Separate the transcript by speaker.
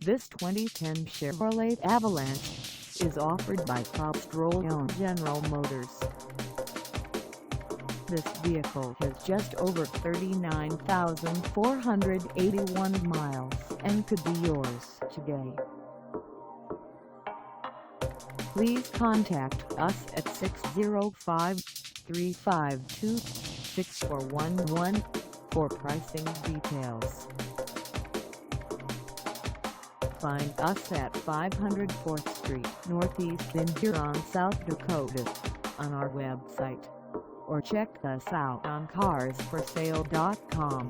Speaker 1: This 2010 Chevrolet Avalanche is offered by PROSTROLLO General Motors. This vehicle has just over 39,481 miles and could be yours today. Please contact us at 605-352-6411 for pricing details. Find us at 500 4th Street Northeast in Huron, South Dakota on our website, or check us out on carsforsale.com.